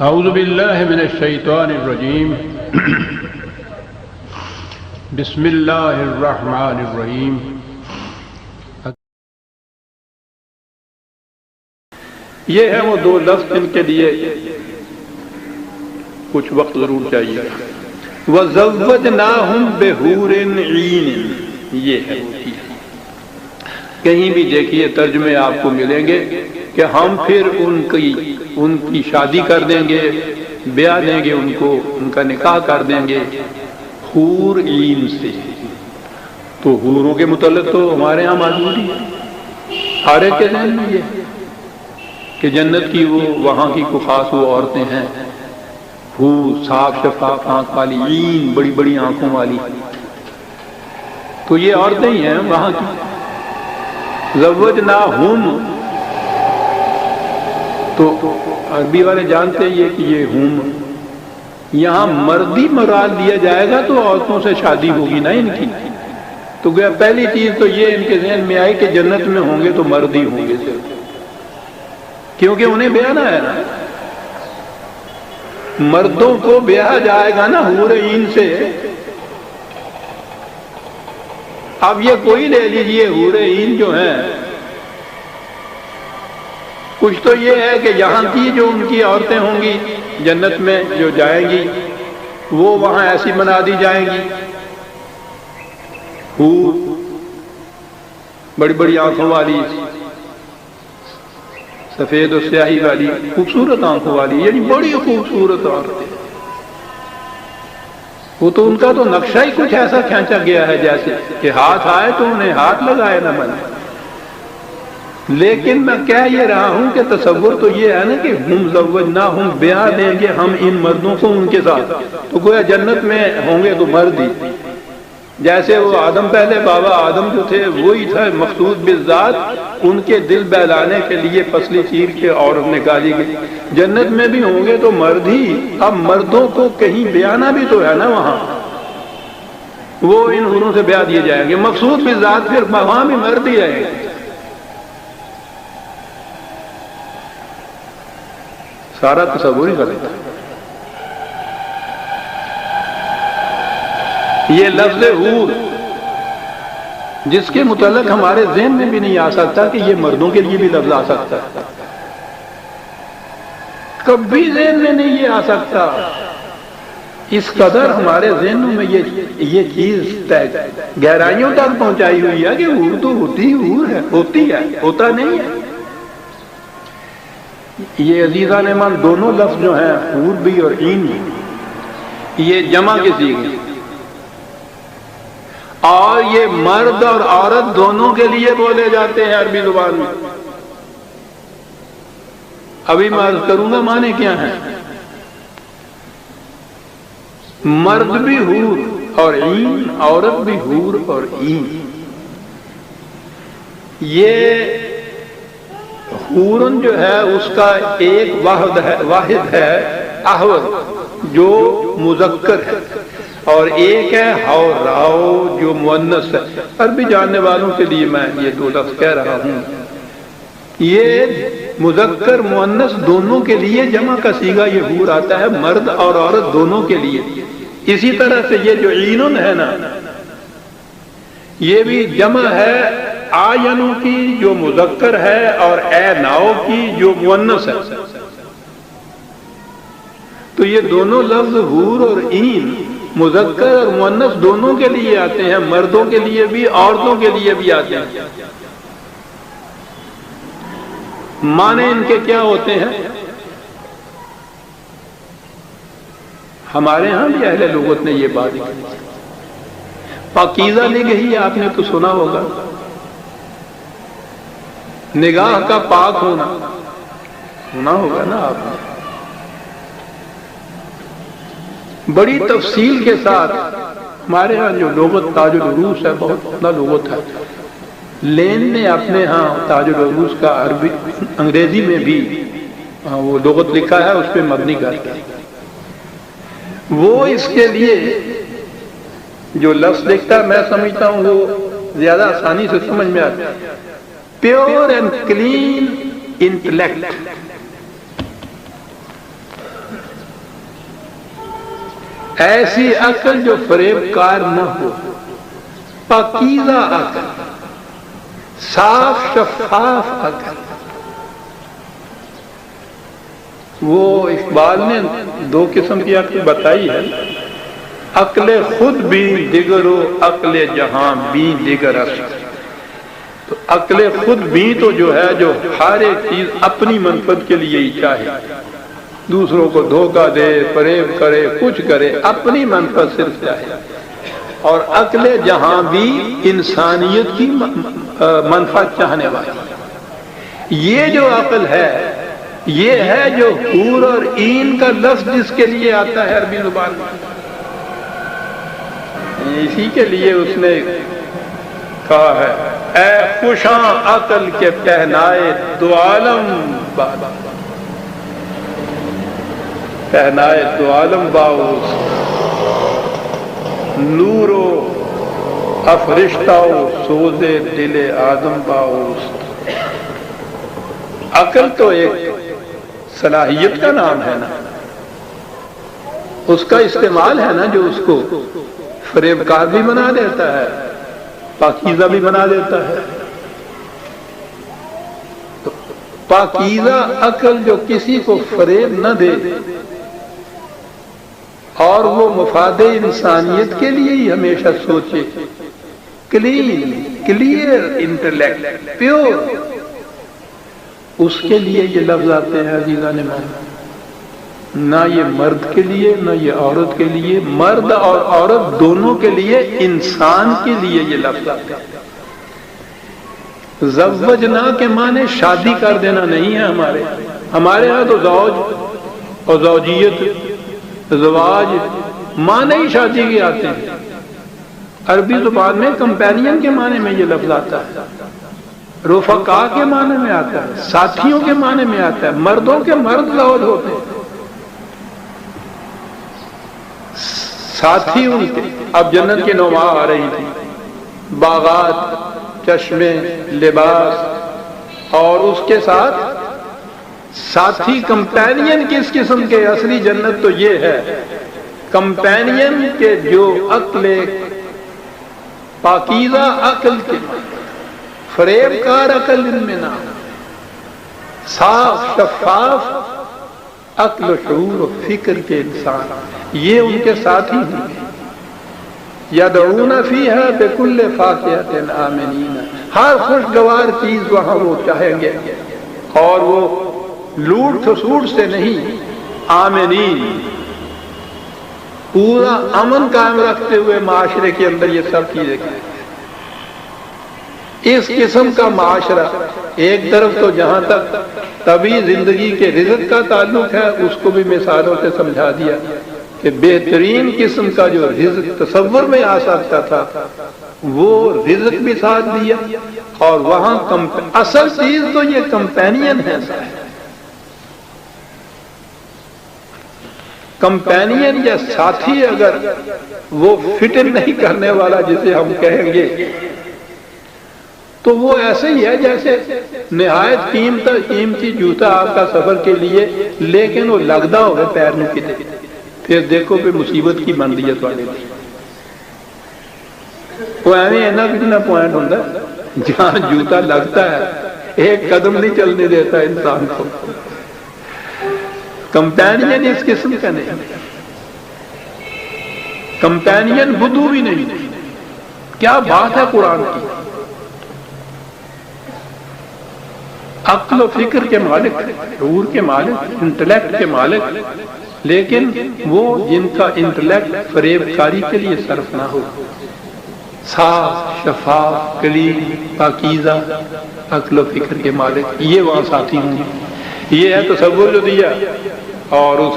اعوذ باللہ من الشیطان الرجیم بسم اللہ الرحمن الرحیم۔ یہ ہے وہ دو لفظ جن کے لیے کچھ وقت ضرور چاہیے۔ وَزَوَّجْنَاهُمْ بِحُورٍ عِینٍ، یہ ہے وہ چیز۔ کہیں بھی دیکھیے ترجمے آپ کو ملیں گے کہ ہم پھر ان کی شادی کر دیں گے، بیاہ دیں گے، ان کا نکاح کر دیں گے حور عین سے۔ تو حوروں کے متعلق تو ہمارے ہاں موجود ہی ہے، ہر ایک کے ذہن میں یہ کہ جنت کی وہ وہاں کی کوئی خاص وہ عورتیں ہیں، حور صاف شفاف آنکھ والی، عین بڑی بڑی آنکھوں والی، تو یہ عورتیں ہی ہیں وہاں کی۔ زوجناہم، تو عربی والے جانتے ہیں کہ یہ ہم یہاں مردی مراد دیا جائے گا تو عورتوں سے شادی ہوگی نا ان کی۔ تو گویا پہلی چیز تو یہ ان کے ذہن میں آئی کہ جنت میں ہوں گے تو مردی ہوں گے صرف، کیونکہ انہیں بیانا ہے نا، مردوں کو بیاہا جائے گا نا حور عین سے۔ اب یہ کوئی لے لیجئے حور عین جو ہیں، کچھ تو یہ ہے کہ یہاں کی جو ان کی عورتیں ہوں گی جنت میں جو جائیں گی وہ وہاں ایسی بنا دی جائیں گی، حور بڑی بڑی آنکھوں والی، سفید و سیاہی والی، خوبصورت آنکھوں والی، یعنی بڑی خوبصورت عورتیں۔ وہ تو ان کا تو نقشہ ہی کچھ ایسا کھینچا گیا ہے جیسے کہ ہاتھ آئے تو انہیں ہاتھ لگائے نہ بنے۔ لیکن میں کہہ یہ رہا ہوں کہ تصور تو یہ ہے نا کہ ہم زوجناہم، بیاہ دیں گے ہم ان مردوں کو ان کے ساتھ، تو گویا جنت میں ہوں گے تو مرد ہی، جیسے وہ آدم پہلے بابا آدم جو تھے وہی تھا مخصوص بالذات، ان کے دل بہلانے کے لیے پسلی چیر کے عورت نکالی گئی۔ جنت میں بھی ہوں گے تو مرد ہی۔ اب مردوں کو کہیں بیانا بھی تو ہے نا وہاں، وہ ان حوروں سے بیاہ دیے جائیں گے مخصوص بالذات، پھر وہاں بھی مرد ہی رہیں گے۔ سارا تصور ہی غلط ہے۔ یہ لفظ حور جس کے متعلق ہمارے ذہن میں بھی نہیں آ سکتا کہ یہ مردوں کے لیے بھی لفظ آ سکتا ہے، کبھی ذہن میں نہیں یہ آ سکتا۔ اس قدر ہمارے ذہنوں میں یہ چیز گہرائیوں تک پہنچائی ہوئی ہے کہ حور تو ہوتی ہے، ہوتا نہیں ہے۔ یہ عزیزان ایمان دونوں لفظ جو ہیں حور بھی اور عین بھی، یہ جمع کے صیغے، اور یہ مرد اور عورت دونوں کے لیے بولے جاتے ہیں عربی زبان میں۔ ابھی میں عرض کروں گا معنی کیا ہے۔ مرد بھی حور اور عین، عورت بھی حور اور عین۔ یہ حورن جو ہے اس کا ایک واحد ہے احوذ جو مذکر ہے، اور ایک ہے حوراؤ جو مؤنث ہے۔ عربی جاننے والوں کے لیے میں یہ دو لفظ کہہ رہا ہوں، یہ مذکر مؤنث دونوں کے لیے جمع کا صیغہ یہ حور آتا ہے، مرد اور عورت دونوں کے لیے۔ اسی طرح سے یہ جو عینن ہے نا، یہ بھی جمع ہے آینوں کی جو مذکر ہے اور اے ناؤ کی جو مؤنث ہے۔ تو یہ دونوں لفظ حور اور عین مذکر اور مؤنث دونوں کے لیے آتے ہیں، مردوں کے لیے بھی عورتوں کے لیے بھی آتے ہیں۔ معنی ان کے کیا ہوتے ہیں؟ ہمارے ہاں بھی اہل لغت نے یہ بات کی۔ پاکیزہ نگہی آپ نے تو سنا ہوگا، نگاہ کا پاک ہونا، سنا ہوگا نا آپ نے۔ بڑی تفصیل کے ساتھ ہمارے ہاں جو لغت تاج العروس ہے، بہت اپنا لغت ہے۔ لین نے اپنے ہاں تاج العروس کا عربی انگریزی میں بھی وہ لغت لکھا ہے، اس پہ مبنی کر کے وہ اس کے لیے جو لفظ لکھتا ہے میں سمجھتا ہوں وہ زیادہ آسانی سے سمجھ میں آتا ہے۔ پیور اینڈ کلین انٹلیکٹ، ایسی عقل جو فریب کار نہ ہو، پاکیزہ عقل، صاف شفاف عقل۔ وہ اقبال نے دو قسم کی عقل بتائی ہے، عقل خود بھی دیگر و عقل جہاں بھی دیگر است۔ تو عقل خود بھی تو جو ہے جو ہر ایک چیز اپنی منفعت کے لیے ہی چاہے، دوسروں کو دھوکہ دے، فریب کرے، کچھ کرے، اپنی منفعت صرف چاہے۔ اور عقل جہاں بھی انسانیت کی منفعت چاہنے والی، یہ جو عقل ہے یہ ہے جو حور اور عین کا لفظ جس کے لیے آتا ہے عربی زبان میں، اسی کے لیے اس نے کہا ہے اے خوشاں عقل کے پہنائے دو عالم باد، پہنائے دو عالم باؤس، نور و افرشتہ و سوزے دل آدم باؤس۔ عقل تو ایک صلاحیت کا نام ہے نا، اس کا استعمال ہے نا جو اس کو فریب کار بھی بنا دیتا ہے، پاکیزہ بھی بنا دیتا ہے۔ تو پاکیزہ عقل جو کسی کو فریب نہ دے اور وہ مفاد انسانیت کے لیے ہی ہمیشہ سوچے، کلین کلیئر انٹلیکٹ، پیور، اس کے لیے یہ لفظ آتے ہیں عزیزان مومن۔ نہ یہ مرد کے لیے نہ یہ عورت کے لیے، مرد اور عورت دونوں کے لیے، انسان کے لیے یہ لفظ آتے ہیں۔ زوجنا کے معنی شادی کر دینا نہیں ہے ہمارے ہاں تو زوج اور زوجیت، زواج معنی ہی شادی کے آتے ہیں۔ عربی زبان میں کمپینین کے معنی میں یہ لفظ آتا ہے، رفقا کے معنی میں آتا ہے، ساتھیوں کے معنی میں آتا ہے، مردوں کے مرد زوج ہوتے ہیں، ساتھی ان کے۔ اب جنت کی نما آ رہی تھی، باغات، چشمے، لباس، اور اس کے ساتھ ساتھی کمپینین کس قسم کے؟ اصلی جنت تو یہ ہے کمپینین کے جو عقل پاکیزہ عقل کے، فریب کار عقل ان میں نہ، صاف شفاف عقل و شعور و فکر کے انسان، یہ ان کے ساتھ ہی ہوں گے۔ یدعون فیہا بکل فاکہۃ آمنین، ہر خوشگوار چیز وہاں وہ چاہیں گے، اور وہ لوٹ کھسوٹ سے نہیں، آمنین، پورا امن قائم رکھتے ہوئے معاشرے کے اندر یہ سب چیزیں کریں۔ اس قسم کا معاشرہ ایک طرف تو جہاں تک طبعی زندگی کے رزق کا تعلق ہے اس کو بھی مثالوں سے سمجھا دیا کہ بہترین قسم کا جو رزق تصور میں آ سکتا تھا وہ رزق بھی ساتھ دیا، اور وہاں اصل چیز تو یہ کمپینین ہے۔ کمپینین یا ساتھی اگر وہ فٹ نہیں کرنے والا جسے ہم کہیں گے تو وہ ایسے ہی ہے جیسے نہایت قیمتی جوتا آپ کا سفر کے لیے، لیکن وہ لگدا ہوگا پیر نو کتے، پھر دیکھو پھر مصیبت کی بندیت والے وہ ایویں اینا کتنا پوائنٹ ہوتا ہے جہاں جوتا لگتا ہے ایک قدم نہیں چلنے دیتا انسان کو۔ کمپینین اس قسم کا نہیں، کمپینین بدھو بھی نہیں۔ کیا بات ہے قرآن کی، عقل و فکر کے مالک، شعور کے مالک، انٹلیکٹ کے مالک، لیکن وہ جن کا انٹلیکٹ فریب کاری کے لیے صرف نہ ہو، صاف شفاف کلیم پاکیزہ عقل و فکر کے مالک، یہ وہاں ساتھی ہوں گے۔ یہ ہے تصور جو دیا، اور اس